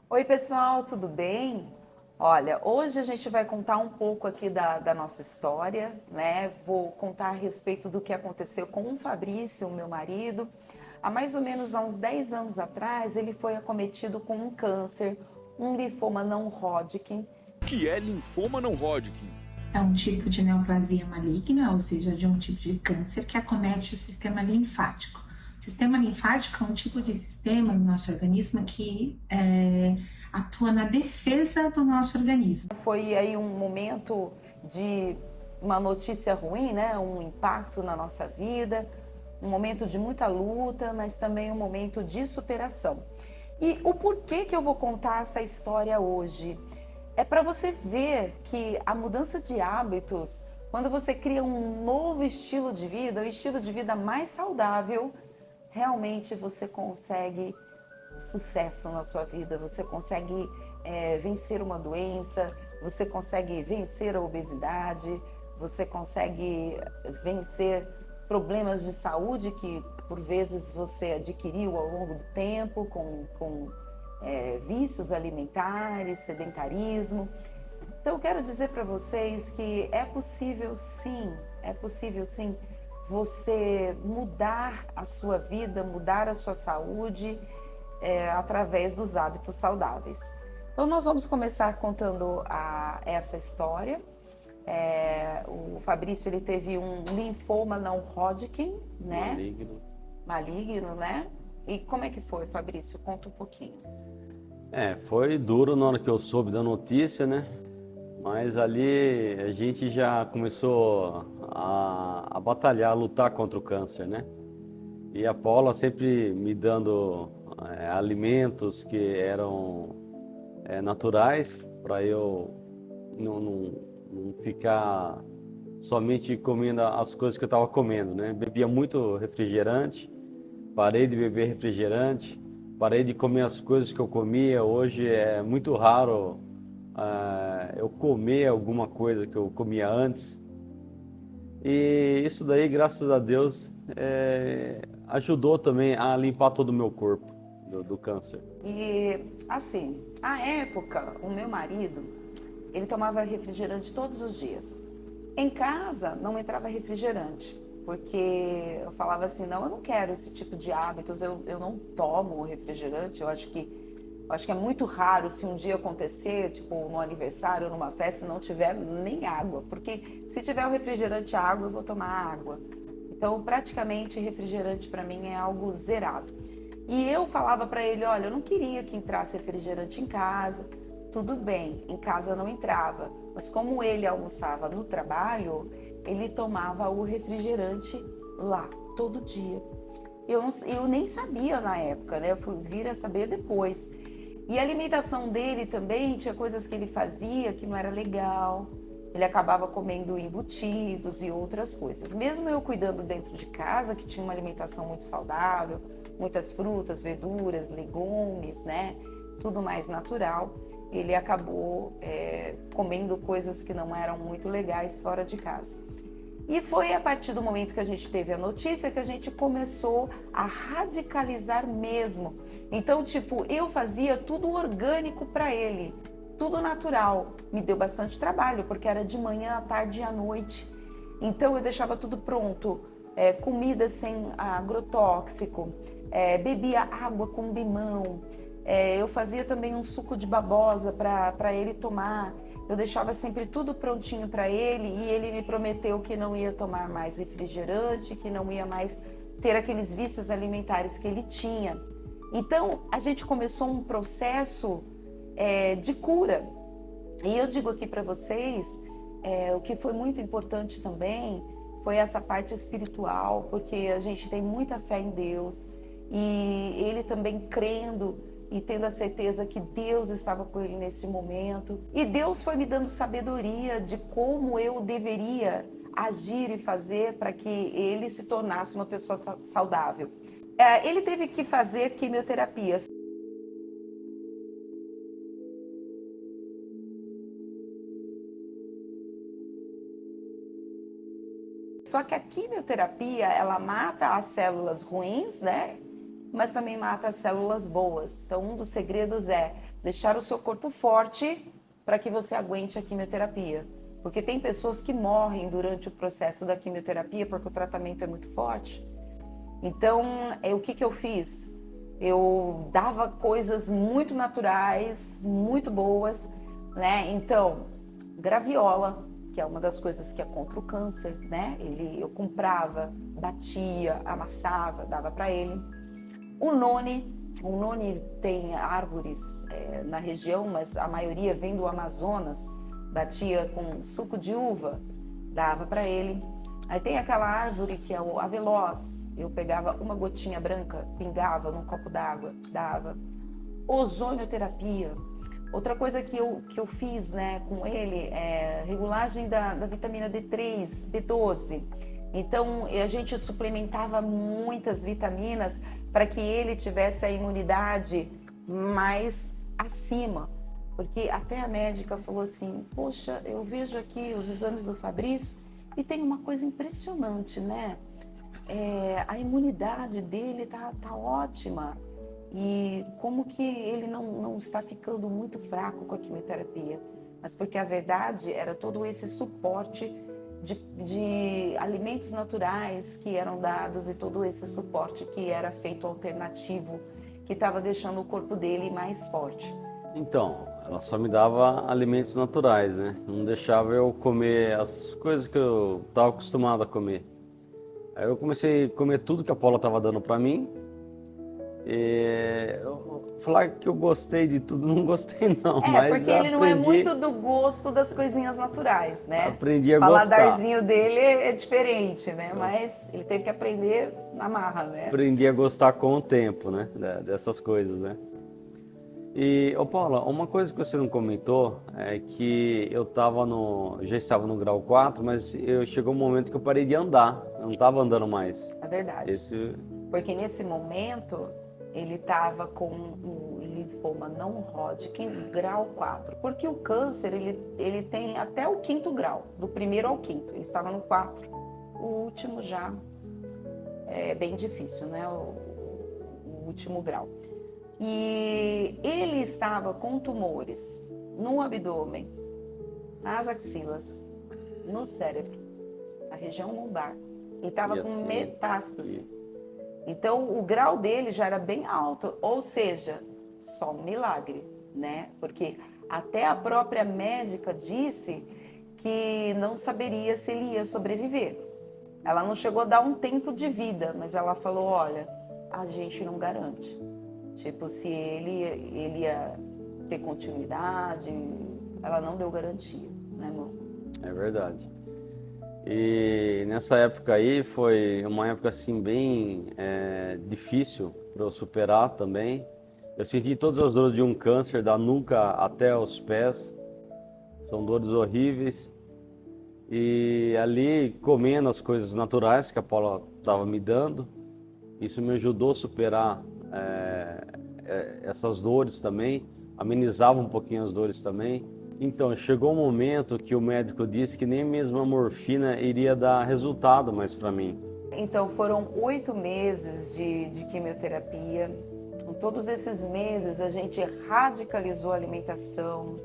Oi, pessoal, tudo bem? Olha, hoje a gente vai contar um pouco aqui da nossa história, né? Vou contar a respeito do que aconteceu com o Fabrício, o meu marido. Há mais ou menos há uns 10 anos atrás, ele foi acometido com um câncer, um linfoma não Hodgkin. Que é linfoma não Hodgkin? É um tipo de neoplasia maligna, ou seja, de um tipo de câncer que acomete o sistema linfático. O sistema linfático é um tipo de sistema no nosso organismo que atua na defesa do nosso organismo. Foi aí um momento de uma notícia ruim, né? Um impacto na nossa vida, um momento de muita luta, mas também um momento de superação. E o porquê que eu vou contar essa história hoje? É para você ver que a mudança de hábitos, quando você cria um novo estilo de vida, um estilo de vida mais saudável, realmente você consegue sucesso na sua vida, você consegue vencer uma doença, você consegue vencer a obesidade, você consegue vencer problemas de saúde que por vezes você adquiriu ao longo do tempo com vícios alimentares, sedentarismo. Então eu quero dizer para vocês que é possível sim você mudar a sua vida, mudar a sua saúde através dos hábitos saudáveis. Então nós vamos começar contando essa história. O Fabrício ele teve um linfoma não Hodgkin, né? Maligno. Maligno, né? E como é que foi, Fabrício? Conta um pouquinho. Foi duro na hora que eu soube da notícia, né? Mas ali a gente já começou a batalhar, a lutar contra o câncer, né? E a Paula sempre me dando alimentos que eram naturais para eu não ficar somente comendo as coisas que eu estava comendo, né? Bebia muito refrigerante, parei de beber refrigerante, parei de comer as coisas que eu comia. Hoje é muito raro eu comer alguma coisa que eu comia antes. E isso daí, graças a Deus, ajudou também a limpar todo o meu corpo do câncer. E assim, à época, o meu marido, ele tomava refrigerante todos os dias. Em casa não entrava refrigerante, porque eu falava assim, não, eu não quero esse tipo de hábitos, eu não tomo refrigerante, eu acho que é muito raro se um dia acontecer, tipo, no aniversário, numa festa, não tiver nem água, porque se tiver o refrigerante e a água, eu vou tomar água. Então, praticamente, refrigerante para mim é algo zerado. E eu falava para ele, olha, eu não queria que entrasse refrigerante em casa. Tudo bem, em casa não entrava, mas como ele almoçava no trabalho, ele tomava o refrigerante lá, todo dia. Eu nem sabia na época, né? Eu fui vir a saber depois. E a alimentação dele também tinha coisas que ele fazia que não era legal. Ele acabava comendo embutidos e outras coisas. Mesmo eu cuidando dentro de casa, que tinha uma alimentação muito saudável, muitas frutas, verduras, legumes, né? Tudo mais natural. Ele acabou comendo coisas que não eram muito legais fora de casa. E foi a partir do momento que a gente teve a notícia que a gente começou a radicalizar mesmo. Então, tipo, eu fazia tudo orgânico para ele, tudo natural. Me deu bastante trabalho, porque era de manhã, à tarde e à noite. Então, eu deixava tudo pronto, comida sem agrotóxico, bebia água com limão. Eu fazia também um suco de babosa para ele tomar. Eu deixava sempre tudo prontinho para ele e ele me prometeu que não ia tomar mais refrigerante, que não ia mais ter aqueles vícios alimentares que ele tinha. Então, a gente começou um processo de cura. E eu digo aqui para vocês, o que foi muito importante também foi essa parte espiritual, porque a gente tem muita fé em Deus e ele também crendo e tendo a certeza que Deus estava com ele nesse momento. E Deus foi me dando sabedoria de como eu deveria agir e fazer para que ele se tornasse uma pessoa saudável. Ele teve que fazer quimioterapia. Só que a quimioterapia, ela mata as células ruins, né? mas também mata as células boas. Então, um dos segredos é deixar o seu corpo forte para que você aguente a quimioterapia. Porque tem pessoas que morrem durante o processo da quimioterapia porque o tratamento é muito forte. Então, o que eu fiz? Eu dava coisas muito naturais, muito boas, né? Então, graviola, que é uma das coisas que é contra o câncer, né? Eu comprava, batia, amassava, dava para ele. O noni tem árvores na região, mas a maioria vem do Amazonas, batia com suco de uva, dava para ele. Aí tem aquela árvore que é o avelós, eu pegava uma gotinha branca, pingava num copo d'água, dava. Ozonioterapia. Outra coisa que eu fiz, né, com ele é regulagem da vitamina D3, B12. Então, a gente suplementava muitas vitaminas para que ele tivesse a imunidade mais acima. Porque até a médica falou assim, poxa, eu vejo aqui os exames do Fabrício e tem uma coisa impressionante, né? A imunidade dele tá ótima. E como que ele não está ficando muito fraco com a quimioterapia? Mas porque a verdade era todo esse suporte de alimentos naturais que eram dados e todo esse suporte que era feito alternativo, que estava deixando o corpo dele mais forte. Então, ela só me dava alimentos naturais, né? Não deixava eu comer as coisas que eu estava acostumado a comer. Aí eu comecei a comer tudo que a Paula estava dando para mim. Falar que eu gostei de tudo, não gostei não, mas porque ele não é muito do gosto das coisinhas naturais, né? Aprendi a gostar. O paładarzinho dele é diferente, né? Mas ele teve que aprender na marra, né? Aprendi a gostar com o tempo, né? Dessas coisas, né? E, Paula, uma coisa que você não comentou é que já estava no grau 4, mas chegou um momento que eu parei de andar, eu não estava andando mais. É verdade. Porque nesse momento ele estava com o linfoma não Hodgkin grau 4, porque o câncer ele tem até o 5º grau, do 1º ao 5º, ele estava no 4, o último já é bem difícil, né? O último grau. E ele estava com tumores no abdômen, nas axilas, no cérebro, na região lombar. Ele estava com metástase. Então, o grau dele já era bem alto, ou seja, só um milagre, né? Porque até a própria médica disse que não saberia se ele ia sobreviver. Ela não chegou a dar um tempo de vida, mas ela falou, olha, a gente não garante. Tipo, se ele ia ter continuidade, ela não deu garantia, né, amor? É verdade. E nessa época aí foi uma época assim bem difícil para eu superar também. Eu senti todas as dores de um câncer, da nuca até os pés. São dores horríveis. E ali comendo as coisas naturais que a Paula estava me dando, isso me ajudou a superar essas dores também, amenizava um pouquinho as dores também. Então, chegou um momento que o médico disse que nem mesmo a morfina iria dar resultado mais para mim. Então, foram 8 meses de quimioterapia. Em todos esses meses, a gente radicalizou a alimentação,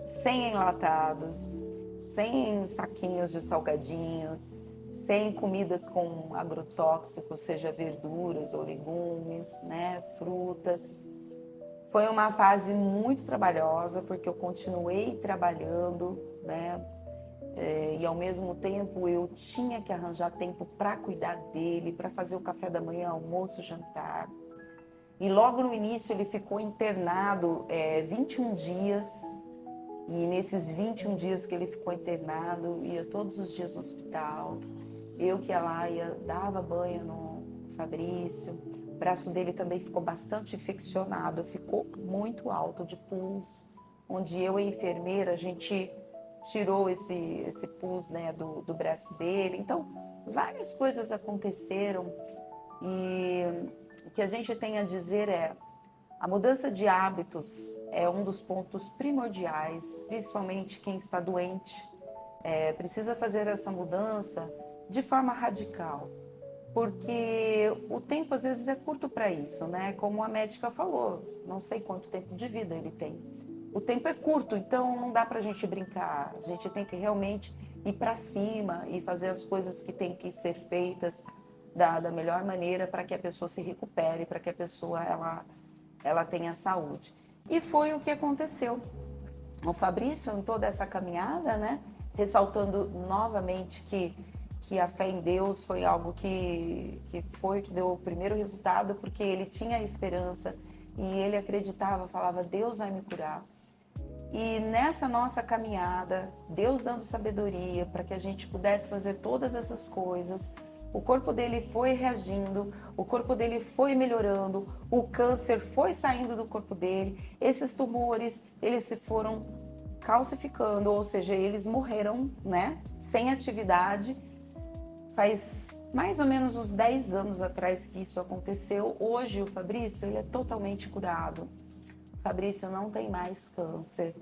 sem enlatados, sem saquinhos de salgadinhos, sem comidas com agrotóxicos, seja verduras ou legumes, né, frutas. Foi uma fase muito trabalhosa, porque eu continuei trabalhando, né? E ao mesmo tempo eu tinha que arranjar tempo para cuidar dele, para fazer o café da manhã, almoço, jantar. E logo no início ele ficou internado 21 dias. E nesses 21 dias que ele ficou internado, ia todos os dias no hospital. Eu que ia lá, dava banho no Fabrício. O braço dele também ficou bastante infeccionado, ficou muito alto de pus, onde eu e a enfermeira, a gente tirou esse pus, né, do braço dele. Então, várias coisas aconteceram e o que a gente tem a dizer é a mudança de hábitos é um dos pontos primordiais, principalmente quem está doente. Precisa fazer essa mudança de forma radical. porque o tempo às vezes é curto para isso, né? Como a médica falou, não sei quanto tempo de vida ele tem. O tempo é curto, então não dá para a gente brincar. A gente tem que realmente ir para cima e fazer as coisas que têm que ser feitas da melhor maneira para que a pessoa se recupere, para que a pessoa ela tenha saúde. E foi o que aconteceu. O Fabrício, em toda essa caminhada, né, ressaltando novamente que a fé em Deus foi algo que foi que deu o primeiro resultado, porque ele tinha esperança e ele acreditava, falava, Deus vai me curar. E nessa nossa caminhada, Deus dando sabedoria para que a gente pudesse fazer todas essas coisas, o corpo dele foi reagindo, o corpo dele foi melhorando, o câncer foi saindo do corpo dele, esses tumores, eles se foram calcificando, ou seja, eles morreram, né, sem atividade. Faz mais ou menos uns 10 anos atrás que isso aconteceu. Hoje o Fabrício, ele é totalmente curado. O Fabrício não tem mais câncer.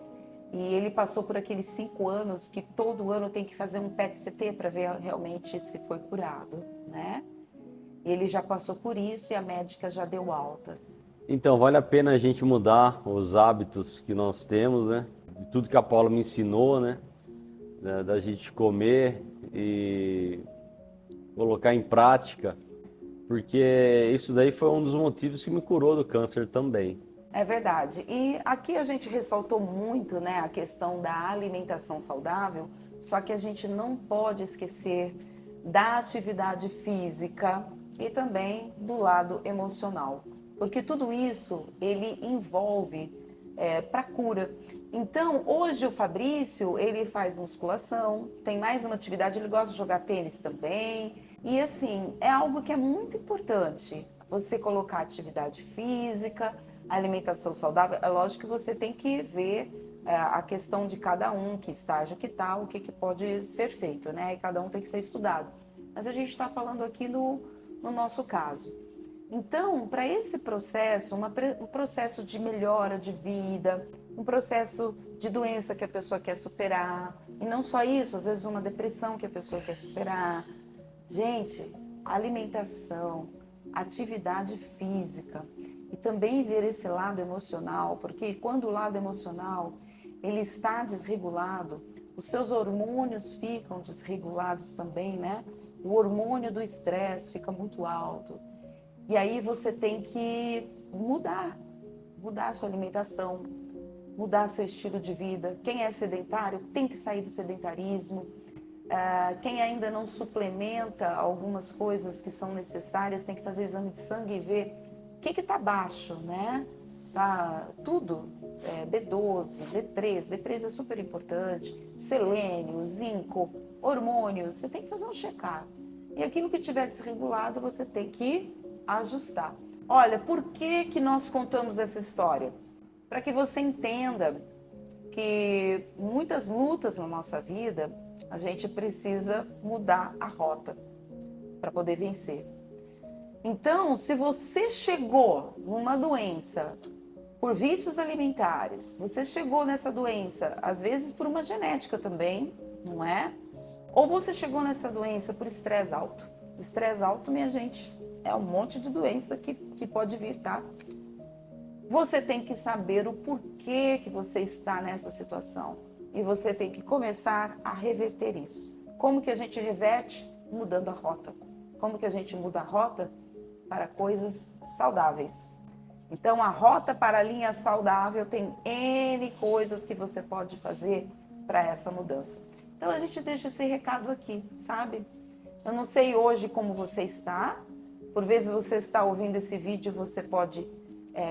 E ele passou por aqueles 5 anos que todo ano tem que fazer um PET-CT para ver realmente se foi curado, né? Ele já passou por isso e a médica já deu alta. Então, vale a pena a gente mudar os hábitos que nós temos, né? De tudo que a Paula me ensinou, né? Da gente comer e colocar em prática, porque isso daí foi um dos motivos que me curou do câncer também. É verdade. E aqui a gente ressaltou muito, né, a questão da alimentação saudável, só que a gente não pode esquecer da atividade física e também do lado emocional, porque tudo isso ele envolve para cura. Então, hoje o Fabrício, ele faz musculação, tem mais uma atividade, ele gosta de jogar tênis também, e assim, é algo que é muito importante, você colocar atividade física, alimentação saudável. É lógico que você tem que ver a questão de cada um, que estágio que está, o que pode ser feito, né? E cada um tem que ser estudado. Mas a gente está falando aqui no nosso caso. Então, para esse processo, um processo de melhora de vida, um processo de doença que a pessoa quer superar, e não só isso, às vezes uma depressão que a pessoa quer superar. Gente, alimentação, atividade física, e também ver esse lado emocional, porque quando o lado emocional ele está desregulado, os seus hormônios ficam desregulados também, né? O hormônio do estresse fica muito alto. E aí você tem que mudar a sua alimentação, mudar seu estilo de vida. Quem é sedentário tem que sair do sedentarismo. Quem ainda não suplementa algumas coisas que são necessárias, tem que fazer exame de sangue e ver o que está baixo, né? Tá tudo, B12, D3 é super importante, selênio, zinco, hormônios, você tem que fazer um check-up. E aquilo que estiver desregulado, você tem que ajustar. Olha, por que nós contamos essa história? Para que você entenda que muitas lutas na nossa vida, a gente precisa mudar a rota para poder vencer. Então, se você chegou numa doença por vícios alimentares, você chegou nessa doença, às vezes por uma genética também, não é? Ou você chegou nessa doença por estresse alto. O estresse alto, minha gente, é um monte de doença que pode vir, tá? Você tem que saber o porquê que você está nessa situação. E você tem que começar a reverter isso. Como que a gente reverte? Mudando a rota. Como que a gente muda a rota? Para coisas saudáveis. Então, a rota para a linha saudável tem N coisas que você pode fazer para essa mudança. Então, a gente deixa esse recado aqui, sabe? Eu não sei hoje como você está. Por vezes você está ouvindo esse vídeo, você pode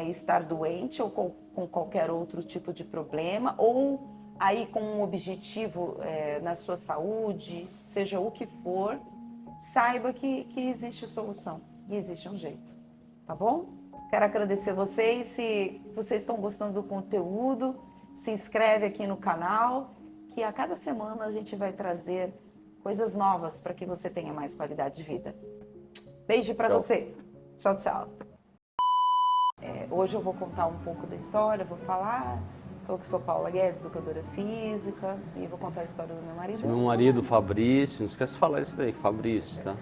estar doente ou com qualquer outro tipo de problema, ou aí com um objetivo na sua saúde, seja o que for, saiba que existe solução e existe um jeito, tá bom? Quero agradecer vocês, se vocês estão gostando do conteúdo, se inscreve aqui no canal, que a cada semana a gente vai trazer coisas novas para que você tenha mais qualidade de vida. Beijo para você. Tchau, tchau. Hoje eu vou contar um pouco da história, vou falar. Eu que sou Paula Guedes, educadora física, e vou contar a história do meu marido. Meu marido, Fabrício, não esquece de falar isso daí, Fabrício, tá?